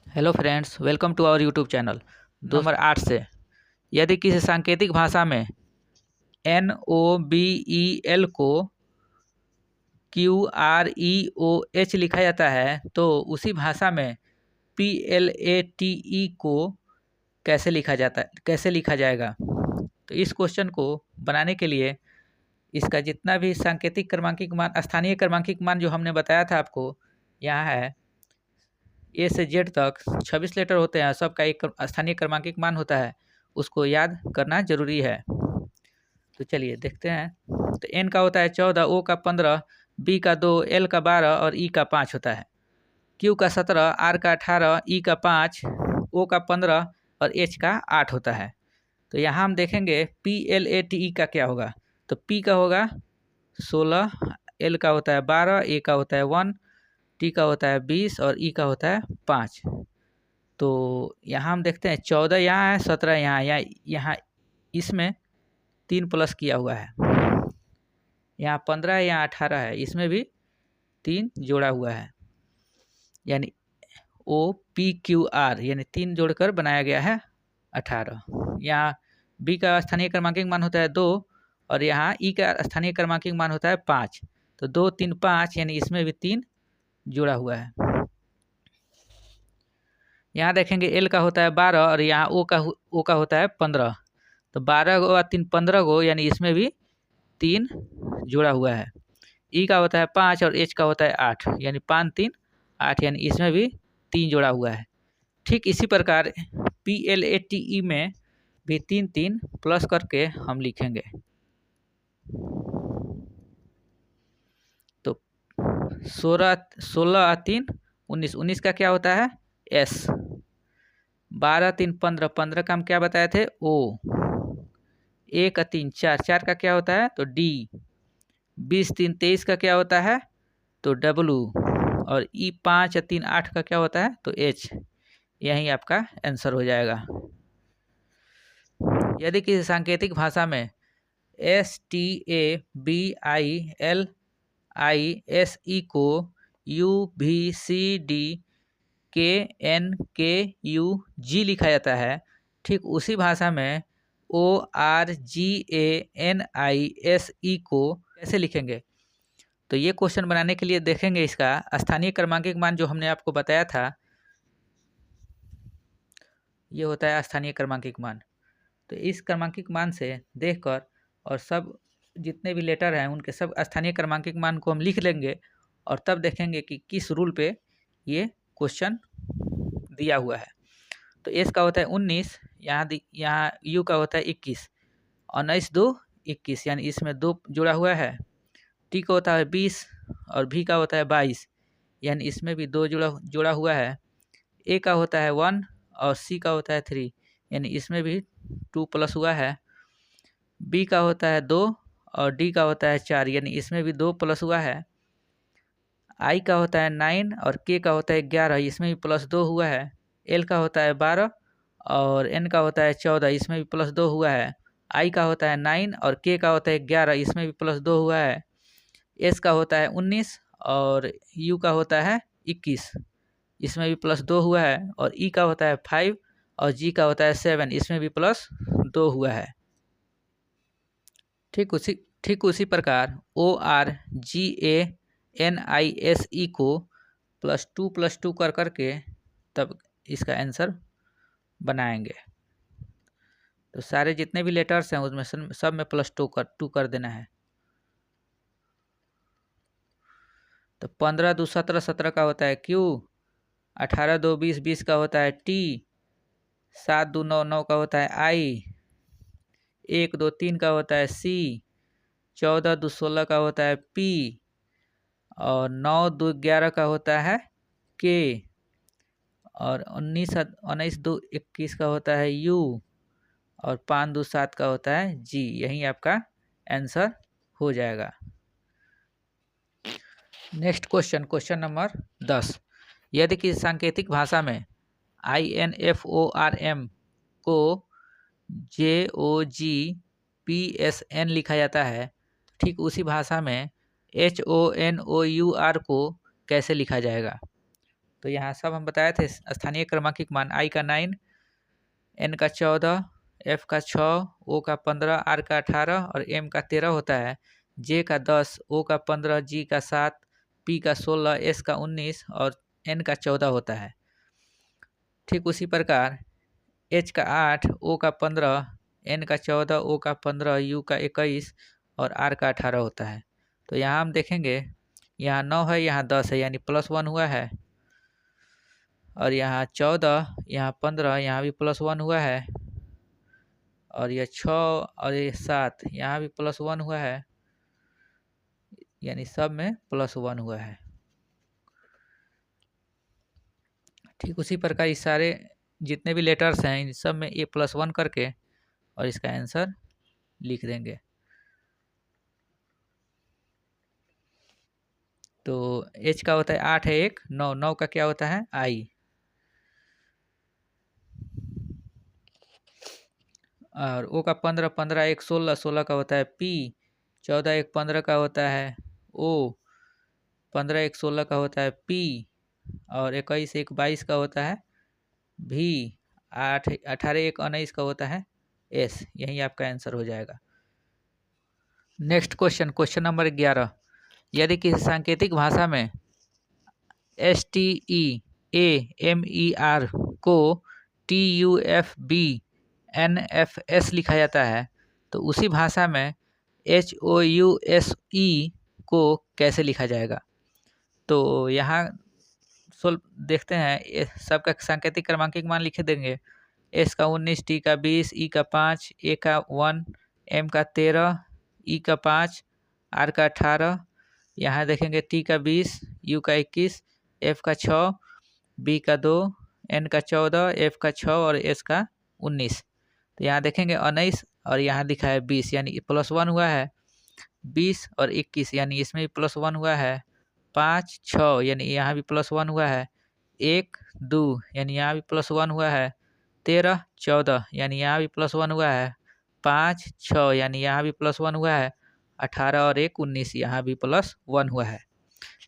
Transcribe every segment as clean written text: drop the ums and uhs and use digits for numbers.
Hello friends, welcome to our YouTube channel. Number 8 से यदि किसी सांकेतिक भाषा में NOBEL को QREOH लिखा जाता है तो उसी भाषा में PLATE को कैसे लिखा जाएगा। तो इस क्वेश्चन को बनाने के लिए इसका जितना भी सांकेतिक क्रमांकिक मान, स्थानीय क्रमांकिक मान जो हमने बताया था आपको, यहाँ है A से Z तक 26 लेटर होते हैं, सबका एक स्थानीय क्रमांकिक मान होता है, उसको याद करना जरूरी है। तो चलिए देखते हैं। तो N का होता है 14, O का 15, B का 2, L का 12 और E का 5 होता है। Q का 17, R का 18, E का 5, O का 15 और H का 8 होता है। तो यहाँ हम देखेंगे PLATE का क्या होगा। तो P का होगा 16, L का होता है 12, A का होता है 1, T का होता है 20 और E का होता है 5। तो यहाँ हम देखते हैं 14 यहाँ है, 17 यहाँ इसमें 3 प्लस किया हुआ है, यहाँ 15 है, यहाँ 18 है, इसमें भी 3 जोड़ा हुआ है, यानी OPQR यानी 3 जोड़कर बनाया गया है 18। यहाँ B का स्थानीय क्रमांकिक मान होता है 2 और यहाँ E का स्थानीय क्रमांकिक मान होता है 5। तो 2 3 5 यानी इसमें भी 3 जुड़ा हुआ है। यहाँ देखेंगे L का होता है 12 और यहाँ O का होता है 15। तो 12 को 3 15 को यानी इसमें भी 3 जुड़ा हुआ है। E का होता है 5 और H का होता है 8 यानी 5 3 8 यानी इसमें भी 3 जुड़ा हुआ है। ठीक इसी प्रकार PLATE में भी 3 3 प्लस करके हम लिखेंगे। तो 16 3 19, 19 का क्या होता है S, 12 3 15, 15 का हम क्या बताए थे O, 1 3 4, 4 का क्या होता है तो D, 20 3 23 का क्या होता है तो W और E 5 3 8 का क्या होता है तो H। यही आपका आंसर हो जाएगा। यदि किसी सांकेतिक भाषा में STABILISE को UVCDKNKUG लिखा जाता है, ठीक उसी भाषा में ORGANISE को कैसे लिखेंगे। तो ये क्वेश्चन बनाने के लिए देखेंगे इसका स्थानीय क्रमांकिक मान जो हमने आपको बताया था, ये होता है स्थानीय क्रमांकिक मान। तो इस क्रमांकिक मान से देखकर और सब जितने भी लेटर हैं उनके सब स्थानीय क्रमांकिक मान को हम लिख लेंगे और तब देखेंगे कि किस रूल पे ये क्वेश्चन दिया हुआ है। तो एस का होता है 19, यहाँ यू का होता है 21, 19 2 21 यानी इसमें 2 जुड़ा हुआ है। टी का होता है 20 और भी का होता है 22 यानी इसमें भी 2 जुड़ा हुआ है। ए का होता है 1 और सी का होता है 3 यानी इसमें भी 2 प्लस हुआ है। बी का होता है 2 और डी का होता है 4 यानी इसमें भी 2 प्लस हुआ है। आई का होता है 9 और के का होता है 11, इसमें भी प्लस 2 हुआ है। एल का होता है 12 और एन का होता है 14, इसमें भी प्लस 2 हुआ है। आई का होता है 9 और के का होता है 11, इसमें भी प्लस 2 हुआ है। एस का होता है 19 और यू का होता है 21, इसमें भी प्लस 2 हुआ है। और ई का होता है 5 और जी का होता है 7, इसमें भी प्लस 2 हुआ है। ठीक उसी प्रकार ORGANISE को +2 कर करके तब इसका आंसर बनाएंगे। तो सारे जितने भी लेटर्स हैं उसमें सब में +2 कर देना है। तो 15 2 17, 17 का होता है Q, 18 2 20, 20 का होता है T, 7 2 9, 9 का होता है I, 1 2 3 का होता है C, 14 2 16 का होता है P और 9 2 11 का होता है K और 19 2 21 का होता है U और 5 2 7 का होता है G। यही आपका आंसर हो जाएगा। Next question number 10। यदि किसी सांकेतिक भाषा में INFORM को JOGPSN लिखा जाता है, ठीक उसी भाषा में HONOUR को कैसे लिखा जाएगा। तो यहाँ सब हम बताए थे स्थानीय क्रमांकिक मान आई का 9, एन का 14, एफ का 6, ओ का 15, आर का 18 और एम का 13 होता है, जे का 10, ओ का 15, जी का 7, पी का 16, एस का 19 और एन का 14 होता है। ठीक उसी प्रकार एच का 8, ओ का 15, एन का 14, ओ का 15, यू का 21 और आर का 18 होता है। तो यहाँ हम देखेंगे यहाँ 9 है, यहाँ 10 है, यानी +1 हुआ है, और यहाँ 14, यहाँ 15, यहाँ भी +1 हुआ है, और यह 6 और ये 7 यहाँ भी +1 हुआ है, यानी सब में +1 हुआ है। ठीक उसी प्रकार इस सारे जितने भी लेटर्स हैं इन सब में A+1 करके और इसका आंसर लिख देंगे। तो H का होता है 8 है 1, 9, 9 का क्या होता है I, और O का 15, 15 1 16, 16 का होता है P, 14 1 15 का होता है O, 15 1 16 का होता है P, और 21 1 22 का होता है V, 8 18 1 19 का होता है S। यही आपका आंसर हो जाएगा। नेक्स्ट क्वेश्चन, क्वेश्चन नंबर 11, यदि किसी सांकेतिक भाषा में STEAMER को TUFBNFS लिखा जाता है, तो उसी भाषा में HOUSE को कैसे लिखा जाएगा? तो यहाँ देखते हैं, सबका सांकेतिक क्रमांकिक मान लिख देंगे। S का 19, T का 20, E का 5, A का 1, M का 13, E का 5, R का 18, यहाँ देखेंगे T का 20, U का 21, F का 6, B का 2, N का 14, F का 6 और S का 19। तो यहाँ देखेंगे 19 और यहाँ लिखा है 20, यानी +1 हुआ है। 20 और 21 यानी इसमें भी +1 हुआ है। 5 6 यानी यहाँ भी +1 हुआ है। 1 2 यानी यहाँ भी +1 हुआ है। 13 14 यानी यहाँ भी +1 हुआ है। 5 6 यानी यहाँ भी +1 हुआ है। 18 और 1 19 यहाँ भी +1 हुआ है।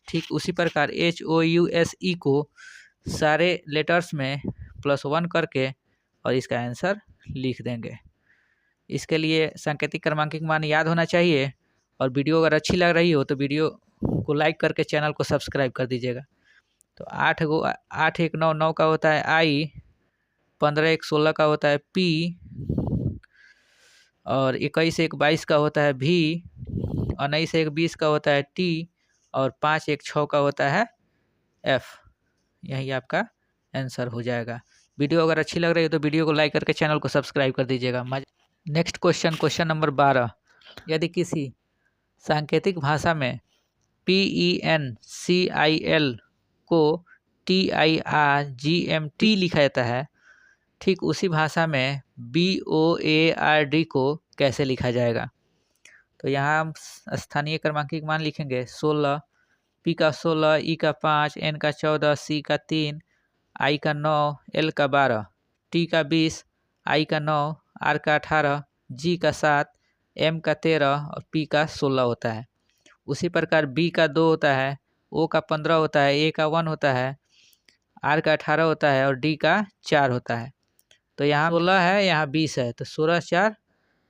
ठीक उसी प्रकार HOUSE को सारे लेटर्स में +1 करके और इसका आंसर लिख देंगे। इसके लिए सांकेतिक क्रमांकिक मान याद होना चाहिए, और वीडियो अगर अच्छी लग रही हो तो वीडियो को लाइक करके चैनल को सब्सक्राइब कर दीजिएगा। तो 8 1 9 9 का होता है I, 15 1 16 का होता है P, और 21 1 22 का होता है V, 19 1 20 का होता है T, और 5 1 6 का होता है F। यही आपका आंसर हो जाएगा। वीडियो अगर अच्छी लग रही है तो वीडियो को लाइक करके चैनल को सब्सक्राइब कर दीजिएगा। नेक्स्ट क्वेश्चन, क्वेश्चन नंबर 12, यदि किसी सांकेतिक भाषा में PENCIL को TIRGMT लिखा जाता है, ठीक उसी भाषा में BOARD को कैसे लिखा जाएगा? तो यहाँ हम स्थानीय क्रमांकिक मान लिखेंगे। 16, P का 16, E का 5, N का 14, C का 3, I का 9, L का 12, T का 20, I का 9, R का 18, G का 7, M का 13 और P का 16 होता है। उसी प्रकार B का 2 होता है, O का 15 होता है, A का 1 होता है, R का 18 होता है और D का 4 होता है। तो यहाँ 16 है, यहाँ 20 है, तो 16 4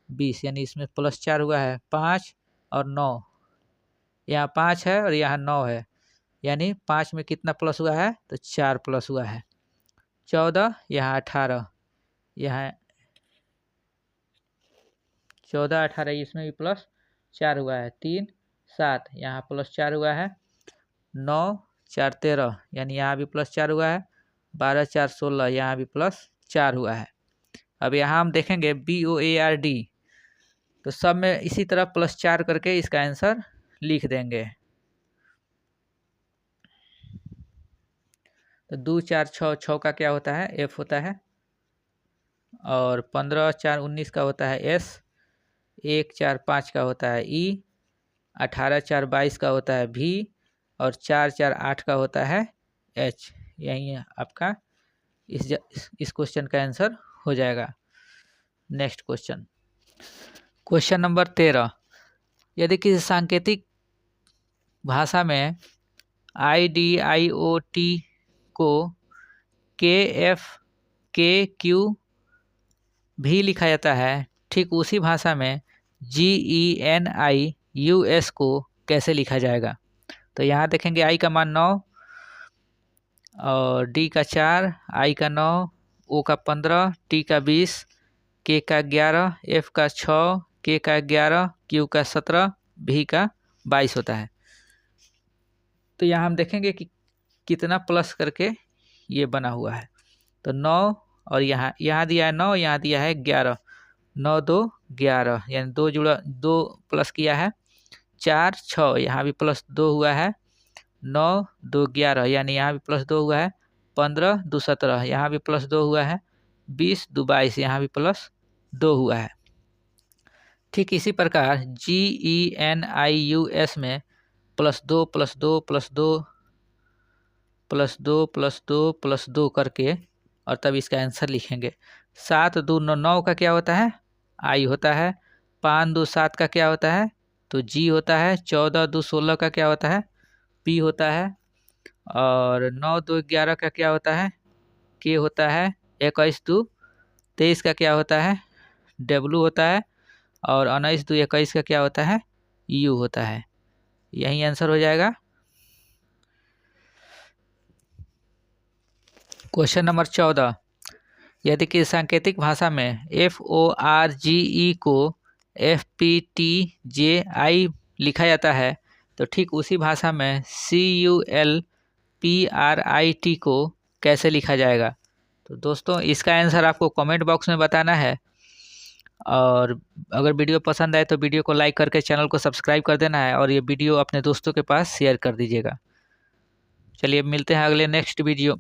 20 यानी इसमें +4 हुआ है। 5 और 9, यहाँ 5 है और यहाँ 9 है, यानी 5 में कितना प्लस हुआ है? तो 4 प्लस हुआ है। 14, यहाँ 18, यहाँ 14 18 इसमें भी +4 हुआ है। 3 7 यहाँ +4 हुआ है। 9 4 13 यानी यहाँ भी +4 हुआ है। 12 4 16 यहाँ भी +4 हुआ है। अब यहाँ हम देखेंगे BOARD, तो सब में इसी तरह +4 करके इसका आंसर लिख देंगे। तो 2 4 6 6 का क्या होता है? F होता है, और 15 4 19 का होता है S, 1 4 5 का होता है E, 18 4 22 का होता है V, और 4 4 8 का होता है H। यही आपका इस क्वेश्चन का आंसर हो जाएगा। नेक्स्ट क्वेश्चन, क्वेश्चन नंबर 13, यदि किसी सांकेतिक भाषा में IDIOT को KF KQ भी लिखा जाता है, ठीक उसी भाषा में GENIUS को कैसे लिखा जाएगा। तो यहाँ देखेंगे I का मान 9 और D का 4, I का 9, O का 15, T का 20, K का 11, F का 6, K का 11, Q का 17, V का 22 होता है। तो यहाँ हम देखेंगे कि कितना प्लस करके ये बना हुआ है। तो 9 और यहाँ दिया है 9, यहाँ दिया है 11, 9 2 11 यानी 2 जुड़ा 2 प्लस किया है, 4 6 यहाँ भी प्लस 2 हुआ है, 9 2 11 यानी यहाँ भी प्लस 2 हुआ है, 15 2 17 यहाँ भी प्लस 2 हुआ है, 20 2 22 यहाँ भी प्लस 2 हुआ है। ठीक इसी प्रकार GENIUS में +2 +2 +2 +2 +2 +2 करके और तब इसका आंसर लिखेंगे। 7 2 9 9 का क्या होता है? I होता है। 5 2 7 का क्या होता है? तो G होता है। 14 2 16 का क्या होता है? P होता है। और 9 2 11 का क्या होता है? K होता है। 21 2 23 का क्या होता है? W होता है। और 19 2 21 का क्या होता है? U होता है। यही आंसर हो जाएगा। क्वेश्चन नंबर 14, यदि कि सांकेतिक भाषा में FORGE को FPTJI लिखा जाता है तो ठीक उसी भाषा में CULPRIT को कैसे लिखा जाएगा। तो दोस्तों इसका आंसर आपको कमेंट बॉक्स में बताना है। और अगर वीडियो पसंद आए तो वीडियो को लाइक करके चैनल को सब्सक्राइब कर देना है और ये वीडियो अपने दोस्तों के पास शेयर कर दीजिएगा। चलिए मिलते हैं अगले नेक्स्ट वीडियो।